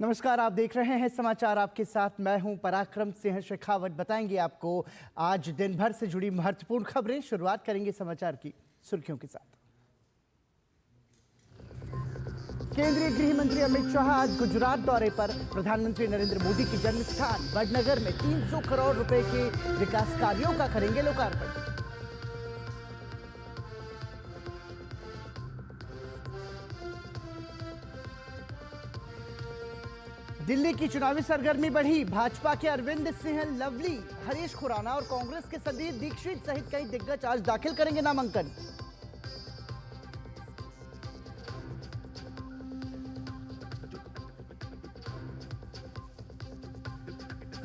नमस्कार, आप देख रहे हैं समाचार। आपके साथ मैं हूं पराक्रम सिंह शेखावत। बताएंगे आपको आज दिन भर से जुड़ी महत्वपूर्ण खबरें। शुरुआत करेंगे समाचार की सुर्खियों के साथ। केंद्रीय गृह मंत्री अमित शाह आज गुजरात दौरे पर। प्रधानमंत्री नरेंद्र मोदी की जन्म स्थान वडनगर में 300 करोड़ रुपए के विकास कार्यों का करेंगे लोकार्पण। दिल्ली की चुनावी सरगर्मी बढ़ी। भाजपा के अरविंद सिंह लवली, हरीश खुराना और कांग्रेस के संदीप दीक्षित सहित कई दिग्गज आज दाखिल करेंगे नामांकन।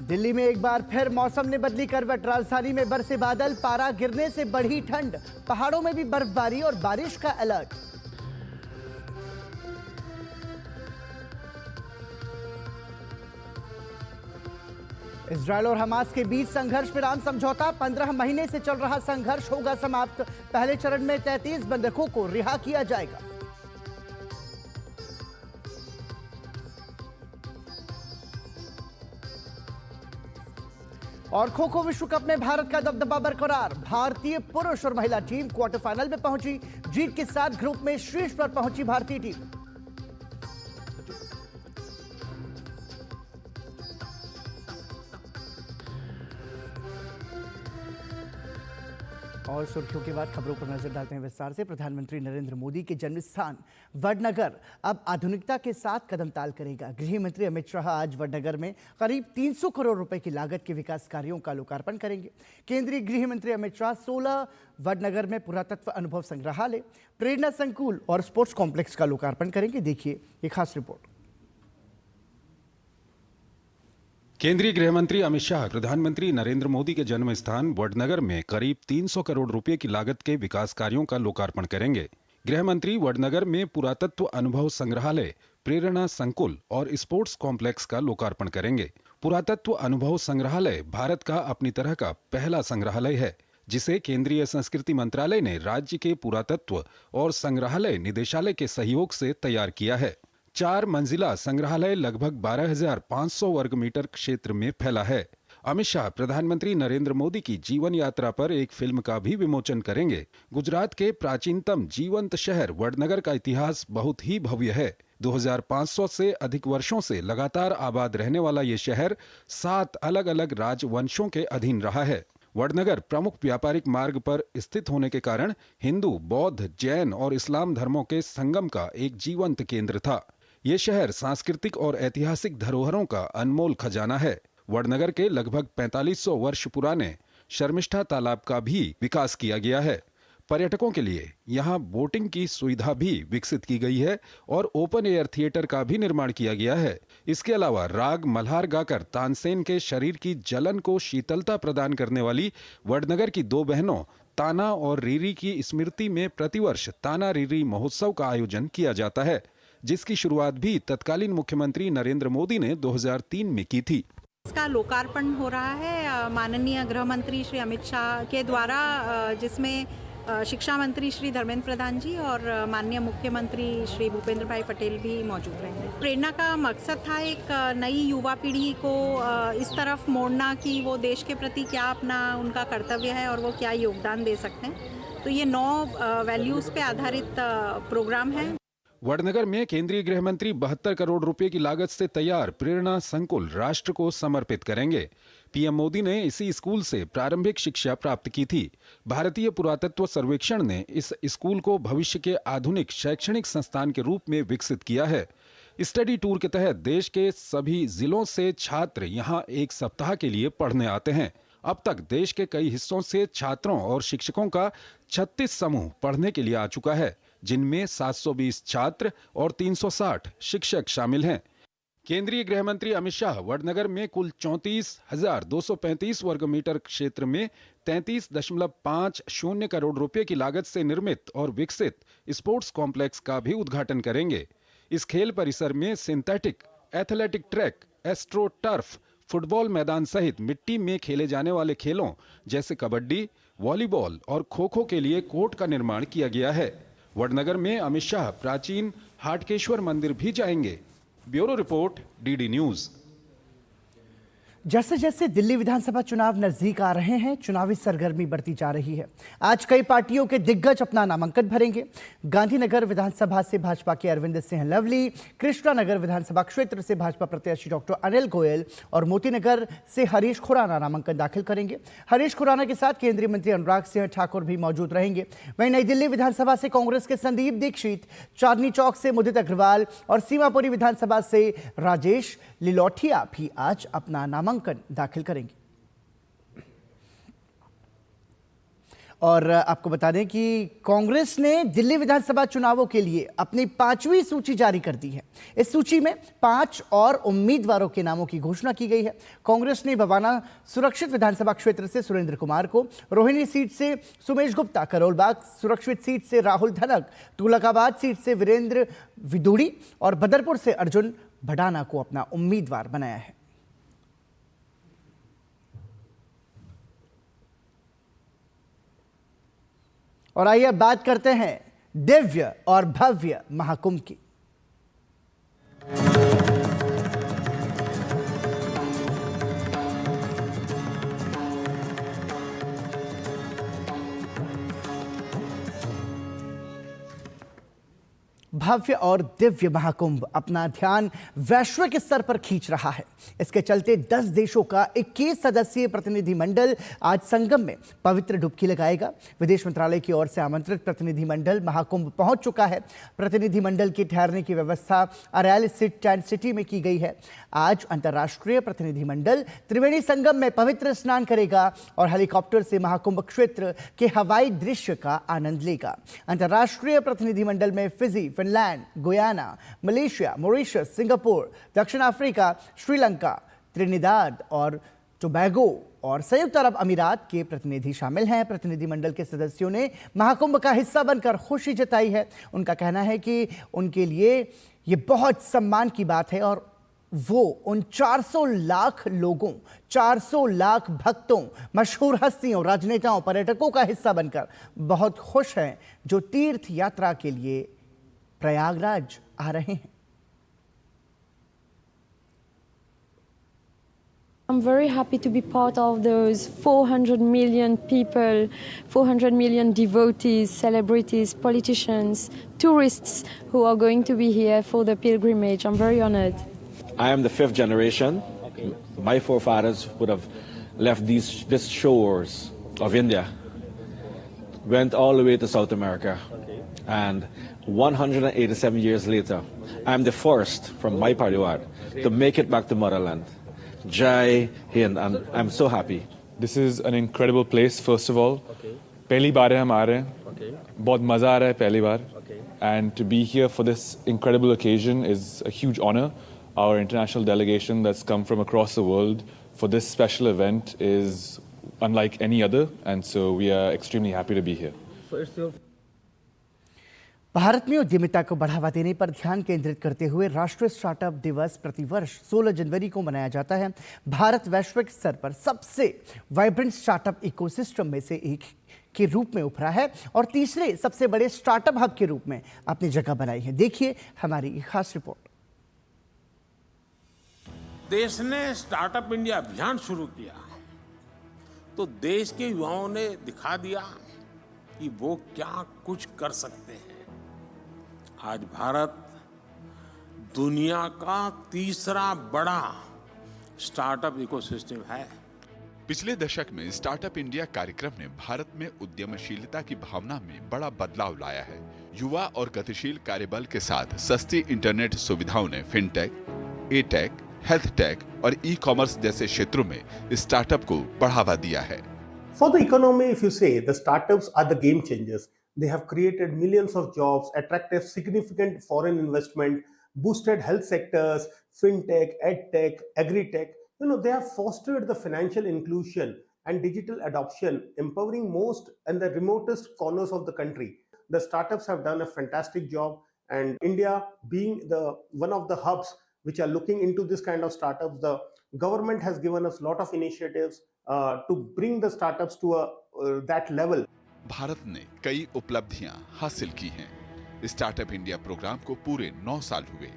दिल्ली में एक बार फिर मौसम ने बदली करवट। राजधानी में बरसे बादल, पारा गिरने से बढ़ी ठंड। पहाड़ों में भी बर्फबारी और बारिश का अलर्ट। इजरायल और हमास के बीच संघर्ष विराम समझौता। 15 महीने से चल रहा संघर्ष होगा समाप्त। पहले चरण में 33 बंधकों को रिहा किया जाएगा। और खो खो विश्व कप में भारत का दबदबा बरकरार। भारतीय पुरुष और महिला टीम क्वार्टर फाइनल में पहुंची। जीत के साथ ग्रुप में शीर्ष पर पहुंची भारतीय टीम। और सुर्खियों के बाद खबरों पर नजर डालते हैं विस्तार से। प्रधानमंत्री नरेंद्र मोदी के जन्म स्थान वडनगर अब आधुनिकता के साथ कदम ताल करेगा। गृह मंत्री अमित शाह आज वडनगर में करीब 300 करोड़ रुपए की लागत के विकास कार्यों का लोकार्पण करेंगे। केंद्रीय गृह मंत्री अमित शाह 16 वडनगर में पुरातत्व अनुभव संग्रहालय, प्रेरणा संकुल और स्पोर्ट्स कॉम्प्लेक्स का लोकार्पण करेंगे। देखिए ये खास रिपोर्ट। केंद्रीय गृह मंत्री अमित शाह प्रधानमंत्री नरेंद्र मोदी के जन्म स्थान वडनगर में करीब 300 करोड़ रुपए की लागत के विकास कार्यों का लोकार्पण करेंगे। गृह मंत्री वडनगर में पुरातत्व अनुभव संग्रहालय, प्रेरणा संकुल और स्पोर्ट्स कॉम्प्लेक्स का लोकार्पण करेंगे। पुरातत्व अनुभव संग्रहालय भारत का अपनी तरह का पहला संग्रहालय है, जिसे केंद्रीय संस्कृति मंत्रालय ने राज्य के पुरातत्व और संग्रहालय निदेशालय के सहयोग से तैयार किया है। 4 मंजिला संग्रहालय लगभग 12,500 वर्ग मीटर क्षेत्र में फैला है। अमित शाह प्रधानमंत्री नरेंद्र मोदी की जीवन यात्रा पर एक फिल्म का भी विमोचन करेंगे। गुजरात के प्राचीनतम जीवंत शहर वडनगर का इतिहास बहुत ही भव्य है। 2500 से अधिक वर्षों से लगातार आबाद रहने वाला ये शहर 7 अलग अलग राजवंशों के अधीन रहा है। वडनगर प्रमुख व्यापारिक मार्ग पर स्थित होने के कारण हिंदू, बौद्ध, जैन और इस्लाम धर्मों के संगम का एक जीवंत केंद्र था। ये शहर सांस्कृतिक और ऐतिहासिक धरोहरों का अनमोल खजाना है। वडनगर के लगभग 4500 वर्ष पुराने शर्मिष्ठा तालाब का भी विकास किया गया है। पर्यटकों के लिए यहाँ बोटिंग की सुविधा भी विकसित की गई है और ओपन एयर थिएटर का भी निर्माण किया गया है। इसके अलावा राग मल्हार गाकर तानसेन के शरीर की जलन को शीतलता प्रदान करने वाली वडनगर की 2 बहनों ताना और रीरी की स्मृति में प्रतिवर्ष ताना रीरी महोत्सव का आयोजन किया जाता है, जिसकी शुरुआत भी तत्कालीन मुख्यमंत्री नरेंद्र मोदी ने 2003 में की थी। इसका लोकार्पण हो रहा है माननीय गृह मंत्री श्री अमित शाह के द्वारा, जिसमें शिक्षा मंत्री श्री धर्मेंद्र प्रधान जी और माननीय मुख्यमंत्री श्री भूपेंद्र भाई पटेल भी मौजूद रहेंगे। प्रेरणा का मकसद था एक नई युवा पीढ़ी को इस तरफ मोड़ना कि वो देश के प्रति क्या अपना उनका कर्तव्य है और वो क्या योगदान दे सकते हैं। तो ये 9 वैल्यूज पे आधारित प्रोग्राम है। वडनगर में केंद्रीय गृह मंत्री 72 करोड़ रुपए की लागत से तैयार प्रेरणा संकुल राष्ट्र को समर्पित करेंगे। पीएम मोदी ने इसी स्कूल से प्रारंभिक शिक्षा प्राप्त की थी। भारतीय पुरातत्व सर्वेक्षण ने इस स्कूल को भविष्य के आधुनिक शैक्षणिक संस्थान के रूप में विकसित किया है। स्टडी टूर के तहत देश के सभी जिलों से छात्र यहाँ एक सप्ताह के लिए पढ़ने आते हैं। अब तक देश के कई हिस्सों से छात्रों और शिक्षकों का 36 समूह पढ़ने के लिए आ चुका है, जिनमें 720 छात्र और 360 शिक्षक शामिल हैं। केंद्रीय गृह मंत्री अमित शाह वडनगर में कुल 34,235 वर्ग मीटर क्षेत्र में 33.50 करोड़ रुपए की लागत से निर्मित और विकसित स्पोर्ट्स कॉम्प्लेक्स का भी उद्घाटन करेंगे। इस खेल परिसर में synthetic athletic track, astro turf, football मैदान सहित मिट्टी में खेले जाने वाले खेलों जैसे कबड्डी, वॉलीबॉल और खो खो के लिए कोर्ट का निर्माण किया गया है। वडनगर में अमित शाह प्राचीन हाटकेश्वर मंदिर भी जाएंगे। Bureau report, DD news. जैसे जैसे दिल्ली विधानसभा चुनाव नजदीक आ रहे हैं, चुनावी सरगर्मी बढ़ती जा रही है। आज कई पार्टियों के दिग्गज अपना नामांकन भरेंगे। गांधीनगर विधानसभा से भाजपा के अरविंद सिंह लवली, कृष्णानगर विधानसभा क्षेत्र से भाजपा प्रत्याशी डॉक्टर अनिल गोयल और मोतीनगर से हरीश खुराना नामांकन दाखिल करेंगे। हरीश खुराना के साथ केंद्रीय मंत्री अनुराग सिंह ठाकुर भी मौजूद रहेंगे। वहीं नई दिल्ली विधानसभा से कांग्रेस के संदीप दीक्षित, चांदनी चौक से मुदित अग्रवाल और सीमापुरी विधानसभा से राजेश लिलोठिया भी आज अपना नामांकन दाखिल करेंगे। और आपको बता दें कि कांग्रेस ने दिल्ली विधानसभा चुनावों के लिए अपनी 5वीं सूची जारी कर दी है। इस सूची में 5 और उम्मीदवारों के नामों की घोषणा की गई है। कांग्रेस ने बवाना सुरक्षित विधानसभा क्षेत्र से सुरेंद्र कुमार को, रोहिणी सीट से सुमेश गुप्ता, करोलबाग सुरक्षित सीट से राहुल धनक, तुगलकाबाद सीट से वीरेंद्र विदुड़ी और बदरपुर से अर्जुन भडाना को अपना उम्मीदवार बनाया है। और आइए अब बात करते हैं दिव्य और भव्य महाकुंभ की। भव्य और दिव्य महाकुंभ अपना ध्यान वैश्विक स्तर पर खींच रहा है। इसके चलते 10 देशों का 21 सदस्यीय प्रतिनिधिमंडल आज संगम में पवित्र डुबकी लगाएगा। विदेश मंत्रालय की ओर से आमंत्रित प्रतिनिधिमंडल महाकुंभ पहुंच चुका है। प्रतिनिधिमंडल के ठहरने की व्यवस्था अरैल स्थित टेंट सिटी में की गई है। आज अंतर्राष्ट्रीय प्रतिनिधिमंडल त्रिवेणी संगम में पवित्र स्नान करेगा और हेलीकॉप्टर से महाकुंभ क्षेत्र के हवाई दृश्य का आनंद लेगा। अंतर्राष्ट्रीय प्रतिनिधिमंडल में Fiji, Finland, Guyana, Malaysia, Mauritius, Singapore, दक्षिण अफ्रीका, श्रीलंका, त्रिनिदाद और टोबैगो और संयुक्त अरब अमीरात के प्रतिनिधि शामिल हैं। प्रतिनिधिमंडल के सदस्यों ने महाकुंभ का हिस्सा बनकर खुशी जताई है। उनका कहना है कि उनके लिए ये बहुत सम्मान की बात है और वो उन 400 लाख लोगों, 400 लाख भक्तों, मशहूर हस्तियों, राजनेताओं, पर्यटकों का हिस्सा बनकर बहुत खुश हैं जो तीर्थ यात्रा के लिए प्रयागराज आ रहे हैं। I'm very happy to be part of those 400 million people, 400 million devotees, celebrities, politicians, tourists who are going to be here for the pilgrimage. I'm very honored. I am the 5th generation. Okay. My forefathers would have left these shores of India, went all the way to South America, and 187 years later, I'm the first from my pariwar to make it back to motherland. Jai Hind, and I'm so happy. This is an incredible place, first of all. पहली बार हम आ रहे हैं, बहुत मज़ा आ रहा है पहली बार. And to be here for this incredible occasion is a huge honor. Our international delegation that's come from across the world for this special event is unlike any other, and so we are extremely happy to be here. Bharat में उद्यमिता को बढ़ावा देने पर ध्यान केंद्रित करते हुए राष्ट्रीय स्टार्टअप दिवस प्रतिवर्ष 16 जनवरी को मनाया जाता है। भारत वैश्विक स्तर पर सबसे वाइब्रेंट स्टार्टअप इकोसिस्टम में से एक के रूप में उभरा है और तीसरे सबसे बड़े स्टार्टअप हब के रूप में अपनी जगह बनाई है। देखिए हमारी खास रिपोर्ट। देश ने स्टार्टअप इंडिया अभियान शुरू किया तो देश के युवाओं ने दिखा दिया कि वो क्या कुछ कर सकते हैं। आज भारत दुनिया का तीसरा बड़ा स्टार्टअप इकोसिस्टम है। पिछले दशक में स्टार्टअप इंडिया कार्यक्रम ने भारत में उद्यमशीलता की भावना में बड़ा बदलाव लाया है। युवा और गतिशील कार्यबल के साथ सस्ती इंटरनेट सुविधाओं ने फिनटेक, ए-टेक, हेल्थ टेक और ई-कॉमर्स जैसे क्षेत्रों में स्टार्टअप को बढ़ावा दिया है। For the economy, if you say, the startups are the game changers. They have created millions of jobs, attracted significant foreign investment, boosted health sectors, fintech, edtech, agritech. They have fostered the financial inclusion and digital adoption, empowering most and the remotest corners of the country. The startups have done a fantastic job, and India being one of the hubs which are looking into this kind of startups, the government has given us a lot of initiatives to bring the startups to that level. Bharat ने कई उपलब्धियां हासिल की हैं। Startup India programme को पूरे 9 साल हुए।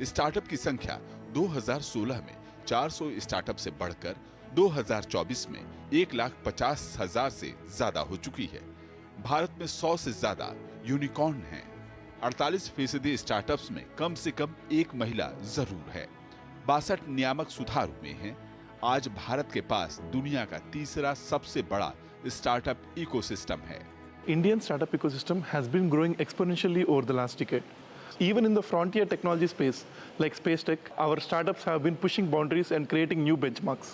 स्टार्टअप की संख्या 2016 में 400 स्टार्टअप से बढ़कर 2024 में 1,50,000 से ज्यादा हो चुकी है। भारत में 100 से ज्यादा यूनिकॉर्न हैं। 48% स्टार्टअप्स में कम से कम एक महिला जरूर है। 62 नियामक सुधार हुए हैं। आज भारत के पास दुनिया का तीसरा सबसे बड़ा स्टार्टअप इकोसिस्टम है। Indian startup ecosystem has been growing exponentially over the last decade. Even in the frontier technology space, like space tech, our startups have been pushing boundaries and creating new benchmarks.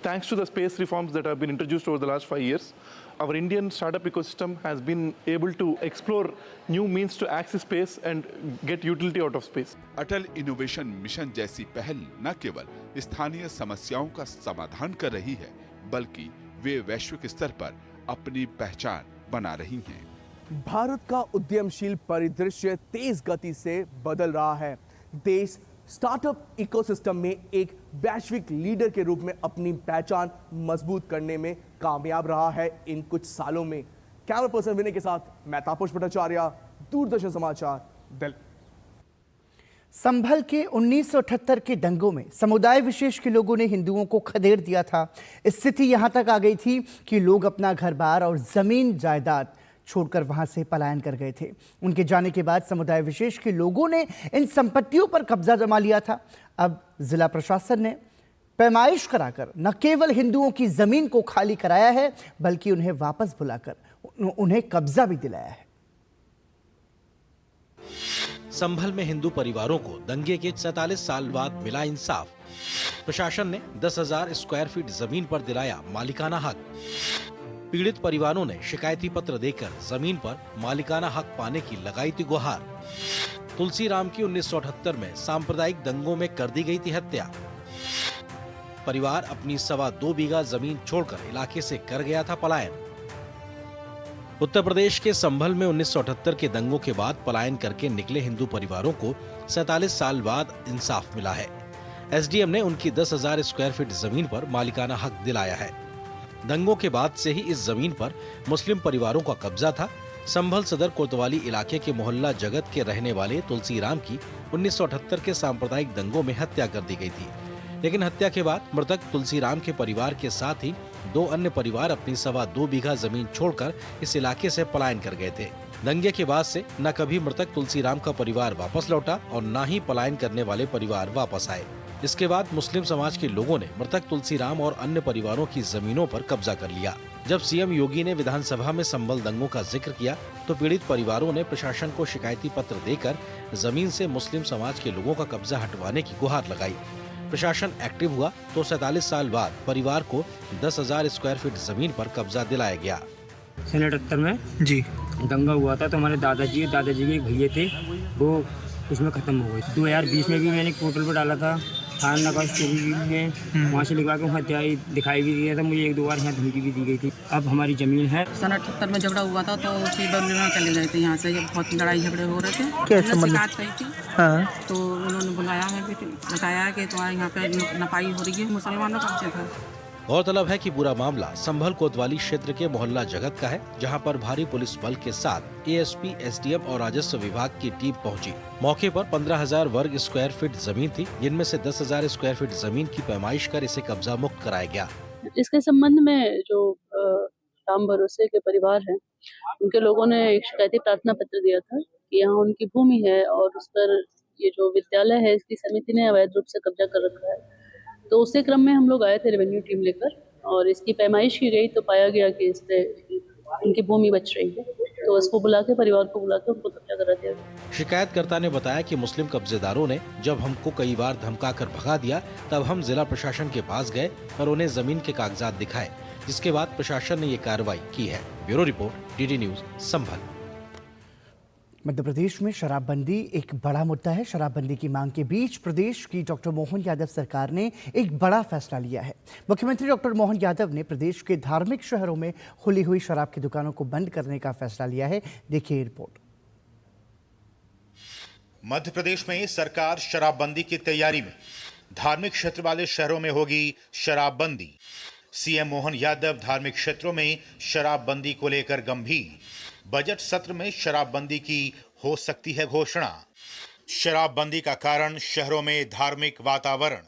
Thanks to the space reforms that have been introduced over the last 5 years, our Indian startup ecosystem has been able to explore new means to access space and get utility out of space. Atal innovation mission जैसी पहल न केवल स्थानीय समस्याओं का समाधान कर रही है, बल्कि वे वैश्विक स्तर पर अपनी पहचान बना रही हैं। भारत का उद्यमशील परिदृश्य तेज गति से बदल रहा है। देश स्टार्टअप इकोसिस्टम में एक वैश्विक लीडर के रूप में अपनी पहचान मजबूत करने में कामयाब रहा है इन कुछ सालों में। कैमरा पर्सन विनय के साथ मैं तापस भट्टाचार्य, दूरदर्शन समाचार, दिल्ली। संभल के 1978 के दंगों में समुदाय विशेष के लोगों ने हिंदुओं को खदेड़ दिया था। स्थिति यहां तक आ गई थी कि लोग अपना घर-बार और जमीन जायदाद छोड़कर वहां से पलायन कर गए थे। उनके जाने के बाद समुदाय विशेष के लोगों ने इन संपत्तियों पर कब्जा जमा लिया था। अब जिला प्रशासन ने पैमाइश कराकर न केवल हिंदुओं की जमीन को खाली कराया है, बल्कि उन्हें वापस बुलाकर उन्हें कब्जा भी दिलाया है। संभल में हिंदू परिवारों को दंगे के 47 साल बाद मिला इंसाफ। प्रशासन ने 10,000 स्क्वायर फीट जमीन पर दिलाया मालिकाना हक। पीड़ित परिवारों ने शिकायती पत्र देकर जमीन पर मालिकाना हक पाने की लगाई थी गुहार। तुलसीराम की 1978 में सांप्रदायिक दंगों में कर दी गई थी हत्या। परिवार अपनी 2.25 बीघा जमीन छोड़कर इलाके से कर गया था पलायन। उत्तर प्रदेश के संभल में 1978 के दंगों के बाद पलायन करके निकले हिंदू परिवारों को 47 साल बाद इंसाफ मिला है। एसडीएम ने उनकी 10,000 स्क्वायर फीट जमीन पर मालिकाना हक दिलाया है। दंगों के बाद से ही इस जमीन पर मुस्लिम परिवारों का कब्जा था। संभल सदर कोतवाली इलाके के मोहल्ला जगत के रहने वाले तुलसीराम की 1978 के सांप्रदायिक दंगों में हत्या कर दी गई थी, लेकिन हत्या के बाद मृतक तुलसीराम के परिवार के साथ ही 2 अन्य परिवार अपनी 2.25 बीघा जमीन छोड़कर इस इलाके से पलायन कर गए थे। दंगे के बाद से न कभी मृतक तुलसीराम का परिवार वापस लौटा और न ही पलायन करने वाले परिवार वापस आए। इसके बाद मुस्लिम समाज के लोगों ने मृतक तुलसीराम और अन्य परिवारों की जमीनों पर कब्जा कर लिया। जब सीएम योगी ने विधानसभा में संभल दंगों का जिक्र किया तो पीड़ित परिवारों ने प्रशासन को शिकायती पत्र देकर जमीन से मुस्लिम समाज के लोगों का कब्जा हटवाने की गुहार लगाई। प्रशासन एक्टिव हुआ तो 47 साल बाद परिवार को 10,000 स्क्वायर फीट जमीन पर कब्जा दिलाया गया। 1978 में जी दंगा हुआ था तो हमारे दादाजी के एक भैया थे, वो उसमें खत्म हो गए। 2020 में भी मैंने पोर्टल पर डाला था, थाना का स्टोरी में वहाँ से लिखवा के हत्या दिखाई भी दिया था। मुझे 1-2 बार यहाँ धमकी भी दी गई थी। अब हमारी जमीन है। 1978 में झगड़ा हुआ था तो में चले गए थे यहाँ से, बहुत लड़ाई झगड़े हो रहे थे। कैसे शिकायत कही थी हाँ। तो उन्होंने बुलाया है, बताया कि तुम्हारे यहाँ पे नपाई हो रही है, मुसलमानों का था। गौरतलब है कि पूरा मामला संभल कोतवाली क्षेत्र के मोहल्ला जगत का है, जहां पर भारी पुलिस बल के साथ एएसपी, एसडीएम और राजस्व विभाग की टीम पहुंची। मौके पर 15,000 वर्ग स्क्वायर फीट जमीन थी, जिनमें से 10,000 स्क्वायर फीट जमीन की पैमाइश कर इसे कब्जा मुक्त कराया गया। इसके संबंध में जो राम भरोसे के परिवार है, उनके लोगों ने एक शिकायती प्रार्थना पत्र दिया था कि यहाँ उनकी भूमि है और उस पर ये जो विद्यालय है इसकी समिति ने अवैध रूप से कब्जा कर रखा है। तो उसी क्रम में हम लोग आए थे रेवेन्यू टीम लेकर और इसकी पैमाइश की गई तो पाया गया कि इससे उनकी भूमि बच रही है, तो इसको बुला के परिवार को बुला के उनको कब्जा करा दिया गया। शिकायतकर्ता ने बताया कि मुस्लिम कब्जेदारों ने जब हमको कई बार धमकाकर भगा दिया, तब हम जिला प्रशासन के पास गए और उन्हें जमीन के कागजात दिखाए, जिसके बाद प्रशासन ने ये कार्रवाई की है। ब्यूरो रिपोर्ट, डीडी न्यूज, संभल। मध्य प्रदेश में शराबबंदी एक बड़ा मुद्दा है। शराबबंदी की मांग के बीच प्रदेश की डॉक्टर मोहन यादव सरकार ने एक बड़ा फैसला लिया है। मुख्यमंत्री डॉक्टर मोहन यादव ने प्रदेश के धार्मिक शहरों में खुली हुई शराब की दुकानों को बंद करने का फैसला लिया है। देखिए रिपोर्ट। मध्य प्रदेश में सरकार शराबबंदी की तैयारी में, धार्मिक क्षेत्र वाले शहरों में होगी शराबबंदी। सीएम मोहन यादव धार्मिक क्षेत्रों में शराबबंदी को लेकर गंभीर। बजट सत्र में शराबबंदी की हो सकती है घोषणा। शराबबंदी का कारण शहरों में धार्मिक वातावरण।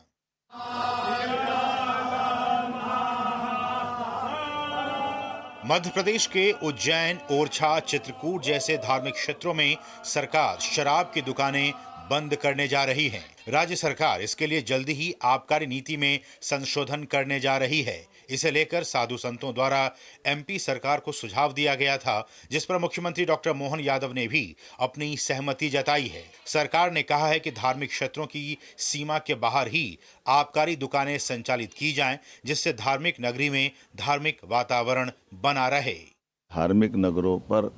मध्य प्रदेश के उज्जैन, ओरछा, चित्रकूट जैसे धार्मिक क्षेत्रों में सरकार शराब की दुकानें बंद करने जा रही है। राज्य सरकार इसके लिए जल्दी ही आबकारी नीति में संशोधन करने जा रही है। इसे लेकर साधु संतों द्वारा एमपी सरकार को सुझाव दिया गया था, जिस पर मुख्यमंत्री डॉक्टर मोहन यादव ने भी अपनी सहमति जताई है। सरकार ने कहा है कि धार्मिक क्षेत्रों की सीमा के बाहर ही आबकारी दुकानें संचालित की जाएं, जिससे धार्मिक नगरी में धार्मिक वातावरण बना रहे। धार्मिक नगरों पर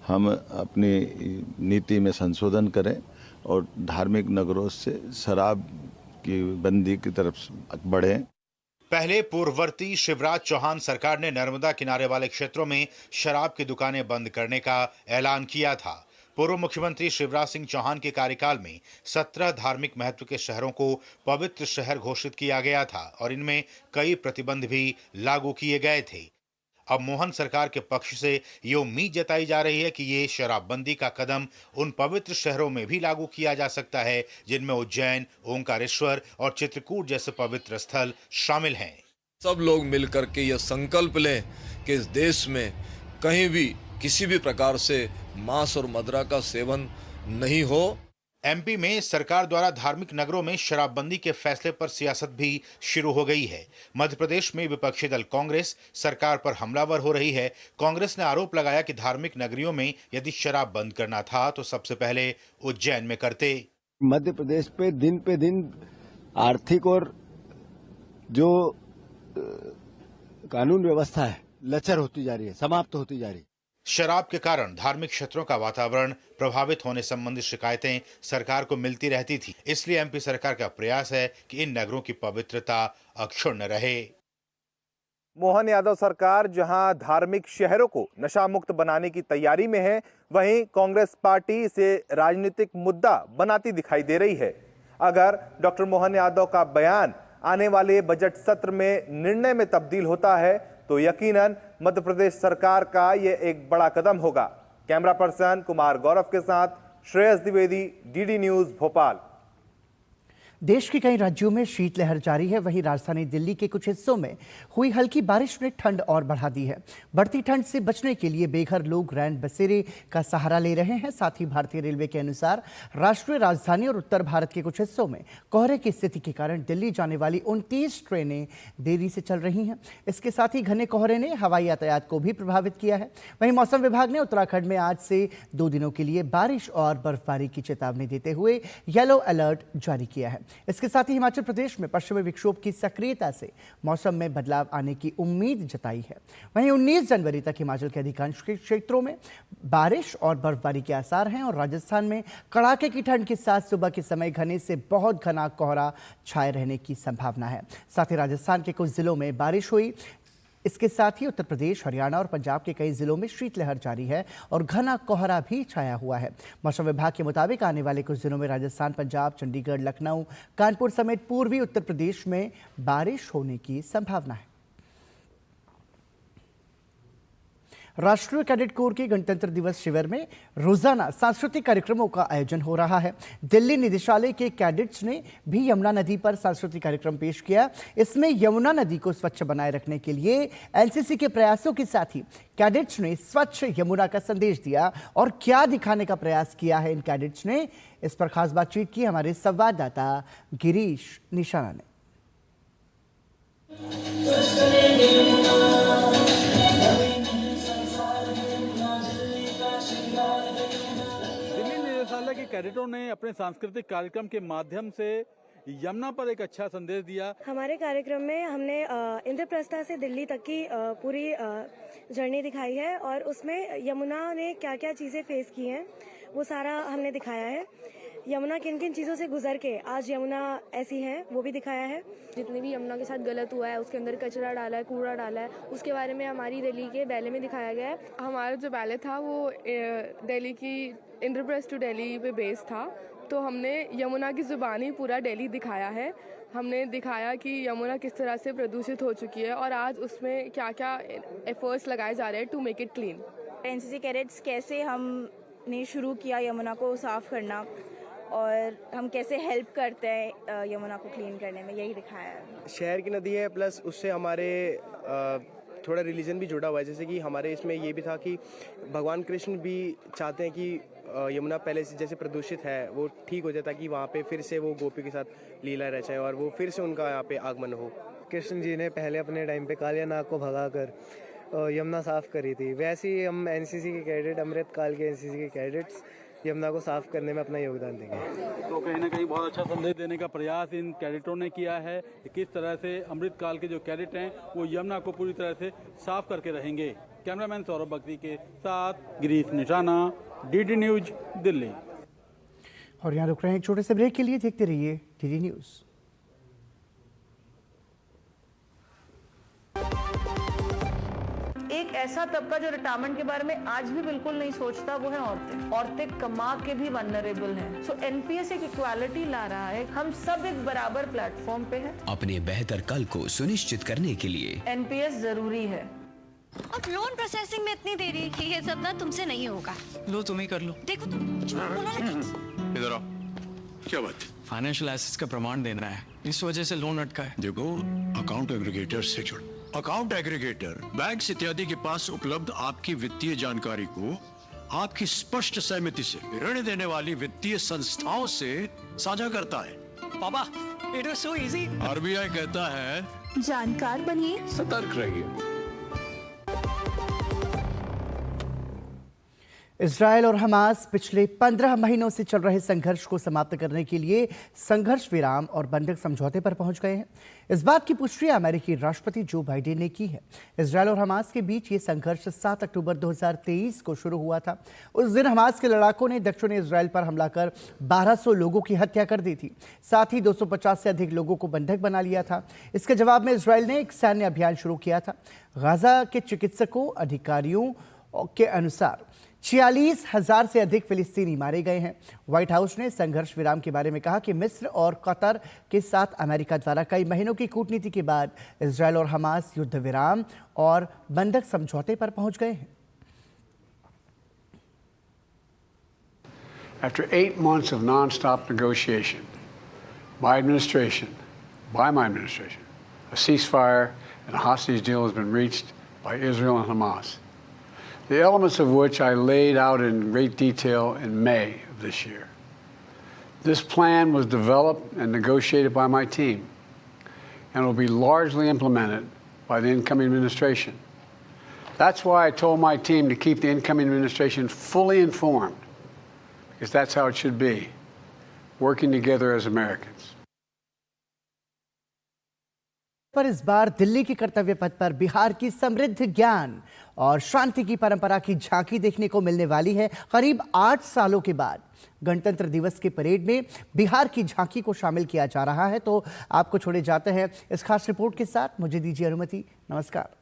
हम अपनी नीति में संशोधन करें और धार्मिक नगरों से शराब की बंदी की तरफ बढ़े। पहले पूर्ववर्ती शिवराज चौहान सरकार ने नर्मदा किनारे वाले क्षेत्रों में शराब की दुकानें बंद करने का ऐलान किया था। पूर्व मुख्यमंत्री शिवराज सिंह चौहान के कार्यकाल में 17 धार्मिक महत्व के शहरों को पवित्र शहर घोषित किया गया था और इनमें कई प्रतिबंध भी लागू किए गए थे। अब मोहन सरकार के पक्ष से ये उम्मीद जताई जा रही है कि ये शराबबंदी का कदम उन पवित्र शहरों में भी लागू किया जा सकता है जिनमें उज्जैन, ओंकारेश्वर और चित्रकूट जैसे पवित्र स्थल शामिल हैं। सब लोग मिलकर के यह संकल्प लें कि इस देश में कहीं भी किसी भी प्रकार से मांस और मदिरा का सेवन नहीं हो। एमपी में सरकार द्वारा धार्मिक नगरों में शराबबंदी के फैसले पर सियासत भी शुरू हो गई है। मध्य प्रदेश में विपक्षी दल कांग्रेस सरकार पर हमलावर हो रही है। कांग्रेस ने आरोप लगाया कि धार्मिक नगरियों में यदि शराब बंद करना था तो सबसे पहले उज्जैन में करते। मध्य प्रदेश पे दिन आर्थिक और जो कानून व्यवस्था है लचर होती जा रही है, समाप्त होती जा रही है। शराब के कारण धार्मिक क्षेत्रों का वातावरण प्रभावित होने संबंधी शिकायतें सरकार को मिलती रहती थी। इसलिए एमपी सरकार का प्रयास है कि इन नगरों की पवित्रता अक्षुण्ण रहे। मोहन यादव सरकार जहां धार्मिक शहरों को नशा मुक्त बनाने की तैयारी में है, वहीं कांग्रेस पार्टी इसे राजनीतिक मुद्दा बनाती दिखाई दे रही है। अगर डॉक्टर मोहन यादव का बयान आने वाले बजट सत्र में निर्णय में तब्दील होता है तो यकीनन मध्य प्रदेश सरकार का यह एक बड़ा कदम होगा। कैमरा पर्सन कुमार गौरव के साथ श्रेयस द्विवेदी, डीडी न्यूज, भोपाल। देश के कई राज्यों में शीतलहर जारी है। वहीं राजधानी दिल्ली के कुछ हिस्सों में हुई हल्की बारिश ने ठंड और बढ़ा दी है। बढ़ती ठंड से बचने के लिए बेघर लोग रैन बसेरे का सहारा ले रहे हैं। साथ ही भारतीय रेलवे के अनुसार राष्ट्रीय राजधानी और उत्तर भारत के कुछ हिस्सों में कोहरे की स्थिति के कारण दिल्ली जाने वाली 29 ट्रेनें देरी से चल रही हैं। इसके साथ ही घने कोहरे ने हवाई यातायात को भी प्रभावित किया है। वहीं मौसम विभाग ने उत्तराखंड में आज से 2 दिनों के लिए बारिश और बर्फबारी की चेतावनी देते हुए येलो अलर्ट जारी किया है। इसके साथ ही हिमाचल प्रदेश में पश्चिमी विक्षोभ की सक्रियता से मौसम में बदलाव आने की उम्मीद जताई है। वहीं 19 जनवरी तक हिमाचल के अधिकांश क्षेत्रों में बारिश और बर्फबारी के आसार हैं और राजस्थान में कड़ाके की ठंड के साथ सुबह के समय घने से बहुत घना कोहरा छाए रहने की संभावना है। साथ ही राजस्थान के कुछ जिलों में बारिश हुई। इसके साथ ही उत्तर प्रदेश, हरियाणा और पंजाब के कई जिलों में शीतलहर जारी है और घना कोहरा भी छाया हुआ है। मौसम विभाग के मुताबिक आने वाले कुछ दिनों में राजस्थान, पंजाब, चंडीगढ़, लखनऊ, कानपुर समेत पूर्वी उत्तर प्रदेश में बारिश होने की संभावना है। राष्ट्रीय कैडेट कोर के गणतंत्र दिवस शिविर में रोजाना सांस्कृतिक कार्यक्रमों का आयोजन हो रहा है। दिल्ली निदेशालय के कैडेट्स ने भी यमुना नदी पर सांस्कृतिक कार्यक्रम पेश किया। इसमें यमुना नदी को स्वच्छ बनाए रखने के लिए एनसीसी के प्रयासों के साथ ही कैडेट्स ने स्वच्छ यमुना का संदेश दिया। और क्या दिखाने का प्रयास किया है इन कैडेट्स ने, इस पर खास बातचीत की हमारे संवाददाता गिरीश निशाना ने। के कैडेटों ने अपने सांस्कृतिक कार्यक्रम के माध्यम से यमुना पर एक अच्छा संदेश दिया। हमारे कार्यक्रम में हमने इंद्रप्रस्था से दिल्ली तक की पूरी जर्नी दिखाई है और उसमें यमुना ने क्या क्या चीज़ें फेस की हैं वो सारा हमने दिखाया है। यमुना किन किन चीज़ों से गुजर के आज यमुना ऐसी है वो भी दिखाया है। जितने भी यमुना के साथ गलत हुआ है, उसके अंदर कचरा डाला है, कूड़ा डाला है, उसके बारे में हमारी दिल्ली के बैले में दिखाया गया है। हमारा जो बैले था वो दिल्ली की इंद्रप्रस्थ टू दिल्ली पे बेस था, तो हमने यमुना की ज़ुबानी पूरा दिल्ली दिखाया है। हमने दिखाया कि यमुना किस तरह से प्रदूषित हो चुकी है और आज उसमें क्या क्या एफर्ट्स लगाए जा रहे हैं to make it clean. NCC cadets कैसे हमने शुरू किया यमुना को साफ करना और हम कैसे हेल्प करते हैं यमुना को क्लीन करने में, यही दिखाया है। शहर की नदी है, प्लस उससे हमारे थोड़ा रिलीजन भी जुड़ा हुआ है। जैसे कि हमारे इसमें ये भी था कि भगवान कृष्ण भी चाहते हैं कि यमुना पहले से जैसे प्रदूषित है वो ठीक हो जाए, ताकि वहाँ पे फिर से वो गोपियों के साथ लीला रचाएं और वो फिर से उनका यहाँ पे आगमन हो। कृष्ण जी ने पहले अपने टाइम पे कालिया नाग को भगाकर यमुना साफ करी थी, वैसे ही हम एनसीसी के कैडेट, अमृतकाल के एनसीसी के कैडेट्स यमुना को साफ करने में अपना योगदान देंगे। तो कहीं ना कहीं बहुत अच्छा संदेश देने का प्रयास इन कैडेटों ने किया है कि किस तरह से अमृतकाल के जो कैडेट हैं वो यमुना को पूरी तरह से साफ करके रहेंगे। कैमरामैन सौरभ बकरी के साथ गिरीश निशाना, डीडी न्यूज, दिल्ली। और यहाँ रुक रहे हैं एक छोटे से ब्रेक के लिए, देखते रहिए डीडी न्यूज। एक ऐसा तबका जो रिटायरमेंट के बारे में आज भी बिल्कुल नहीं सोचता, वो है औरतें। औरतें कमा के भी वल्नरेबल हैं। सो एनपीएस एक इक्वालिटी ला रहा है, हम सब एक बराबर प्लेटफॉर्म पे हैं। अपने बेहतर कल को सुनिश्चित करने के लिए एनपीएस जरूरी है। अब लोन प्रोसेसिंग में इतनी देरी कि ये सब ना तुमसे नहीं होगा। लो तुम ही कर लो। देखो तुम बोला ना। इधर आओ। क्या बात? फाइनेंशियल एसेट्स का प्रमाण देना है, इस वजह से लोन अटका है। देखो, अकाउंट एग्रीगेटर से जुड़। अकाउंट एग्रीगेटर बैंक इत्यादि के पास उपलब्ध आपकी वित्तीय जानकारी को आपकी स्पष्ट सहमति से ऋण देने वाली वित्तीय संस्थाओं से साझा करता है। पापा, it was so easy. RBI कहता है जानकार बनिए, सतर्क रहिए। इजरायल और हमास पिछले 15 महीनों से चल रहे संघर्ष को समाप्त करने के लिए संघर्ष विराम और बंधक समझौते पर पहुंच गए हैं। इस बात की पुष्टि अमेरिकी राष्ट्रपति जो बाइडेन ने की है। इजरायल और हमास के बीच ये संघर्ष 7 अक्टूबर 2023 को शुरू हुआ था। उस दिन हमास के लड़ाकों ने दक्षिणी इजरायल पर हमला कर 1200 लोगों की हत्या कर दी थी। साथ ही 250 से अधिक लोगों को बंधक बना लिया था। इसके जवाब में इजरायल ने एक सैन्य अभियान शुरू किया था। गाजा के चिकित्सकों अधिकारियों के अनुसार 46,000 से अधिक फिलिस्तीनी मारे गए हैं। व्हाइट हाउस ने संघर्ष विराम के बारे में कहा कि मिस्र और कतर के साथ अमेरिका द्वारा कई महीनों की कूटनीति के बाद इजरायल और हमास युद्ध विराम और बंधक समझौते पर पहुंच गए हैं। After 8 months of non-stop negotiation by my administration, a ceasefire and a hostage deal has been reached by Israel and Hamas, the elements of which I laid out in great detail in May of this year. This plan was developed and negotiated by my team and will be largely implemented by the incoming administration. That's why I told my team to keep the incoming administration fully informed, because that's how it should be, working together as Americans. पर इस बार दिल्ली के कर्तव्य पथ पर बिहार की समृद्ध ज्ञान और शांति की परंपरा की झांकी देखने को मिलने वाली है। करीब 8 सालों के बाद गणतंत्र दिवस के परेड में बिहार की झांकी को शामिल किया जा रहा है। तो आपको छोड़े जाते हैं इस खास रिपोर्ट के साथ। मुझे दीजिए अनुमति। नमस्कार।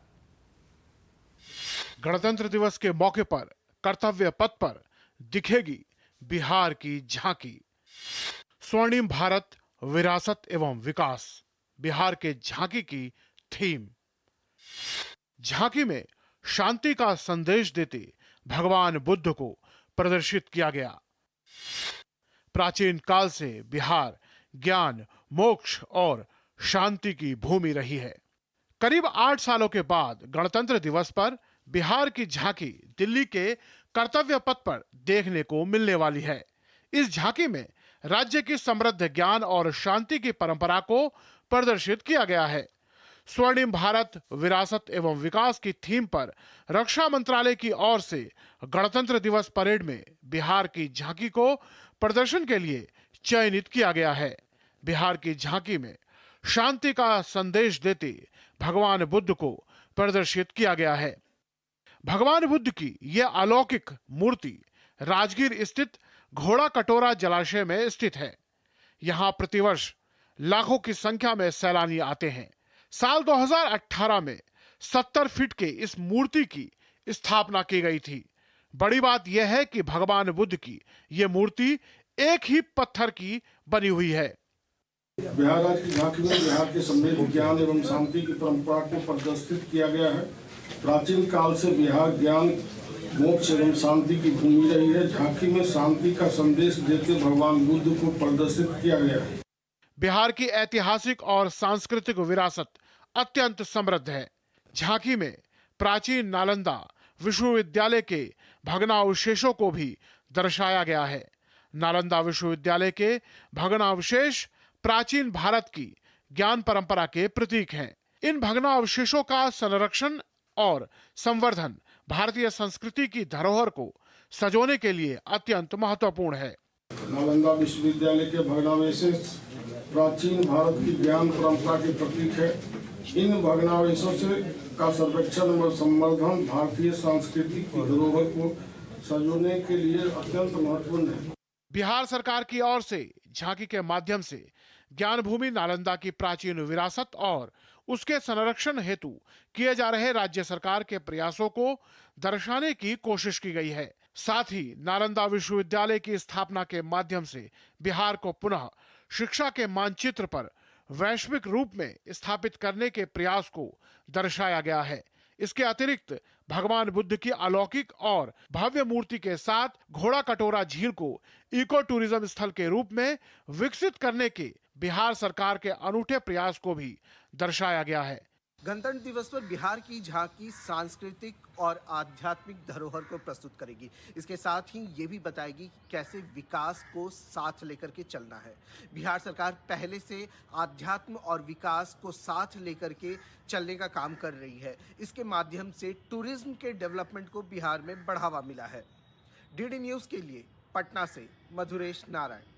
गणतंत्र दिवस के मौके पर कर्तव्य पथ पर दिखेगी बिहार की झांकी। स्वर्णिम भारत, विरासत एवं विकास, बिहार के झांकी की थीम। झांकी में शांति का संदेश देते भगवान बुद्ध को प्रदर्शित किया गया। प्राचीन काल से बिहार ज्ञान, मोक्ष और शांति की भूमि रही है। करीब 8 सालों के बाद गणतंत्र दिवस पर बिहार की झांकी दिल्ली के कर्तव्य पथ पर देखने को मिलने वाली है। इस झांकी में राज्य की समृद्ध ज्ञान और शांति की परंपरा को प्रदर्शित किया गया है। स्वर्णिम भारत, विरासत एवं विकास की थीम पर रक्षा मंत्रालय की ओर से गणतंत्र दिवस परेड में बिहार की झांकी को प्रदर्शन के लिए चयनित किया गया है। बिहार की झांकी में शांति का संदेश देते भगवान बुद्ध को प्रदर्शित किया गया है। भगवान बुद्ध की यह अलौकिक मूर्ति राजगीर स्थित घोड़ा कटोरा जलाशय में स्थित है। यहाँ प्रतिवर्ष लाखों की संख्या में सैलानी आते हैं। साल 2018 में 70 फीट के इस मूर्ति की स्थापना की गई थी। बड़ी बात यह है कि भगवान बुद्ध की यह मूर्ति एक ही पत्थर की बनी हुई है। बिहार राज्य की झांकी में बिहार के समृद्ध ज्ञान एवं शांति की परंपरा को प्रदर्शित किया गया है। प्राचीन काल से बिहार ज्ञान, मोक्ष एवं शांति की भूमि रही है। झांकी में शांति का संदेश देते भगवान बुद्ध को प्रदर्शित किया गया है। बिहार की ऐतिहासिक और सांस्कृतिक विरासत अत्यंत समृद्ध है। झांकी में प्राचीन नालंदा विश्वविद्यालय के भग्नावशेषों को भी दर्शाया गया है। नालंदा विश्वविद्यालय के भग्नावशेष प्राचीन भारत की ज्ञान परंपरा के प्रतीक हैं। इन भग्नावशेषों का संरक्षण और संवर्धन भारतीय संस्कृति की धरोहर को सजोने के लिए अत्यंत महत्वपूर्ण है। नालंदा विश्वविद्यालय के भग्नावशेष प्राचीन भारत की ज्ञान परंपरा के प्रतीक है। इन भग्नावशेषों से का संरक्षण और संवर्धन भारतीय संस्कृति की धरोहर को सजोने के लिए अत्यंत महत्वपूर्ण है। बिहार सरकार की ओर से झांकी के माध्यम से ज्ञान भूमि नालंदा की प्राचीन विरासत और उसके संरक्षण हेतु किए जा रहे राज्य सरकार के प्रयासों को दर्शाने की कोशिश की गई है। साथ ही नालंदा विश्वविद्यालय की स्थापना के माध्यम से बिहार को पुनः शिक्षा के मानचित्र पर वैश्विक रूप में स्थापित करने के प्रयास को दर्शाया गया है। इसके अतिरिक्त भगवान बुद्ध की अलौकिक और भव्य मूर्ति के साथ घोड़ा कटोरा झील को इको टूरिज्म स्थल के रूप में विकसित करने के बिहार सरकार के अनूठे प्रयास को भी दर्शाया गया है। गणतंत्र दिवस पर बिहार की झांकी सांस्कृतिक और आध्यात्मिक धरोहर को प्रस्तुत करेगी। इसके साथ ही ये भी बताएगी कि कैसे विकास को साथ लेकर के चलना है। बिहार सरकार पहले से आध्यात्म और विकास को साथ लेकर के चलने का काम कर रही है। इसके माध्यम से टूरिज्म के डेवलपमेंट को बिहार में बढ़ावा मिला है। डीडी न्यूज़ के लिए पटना से मधुरेश नारायण।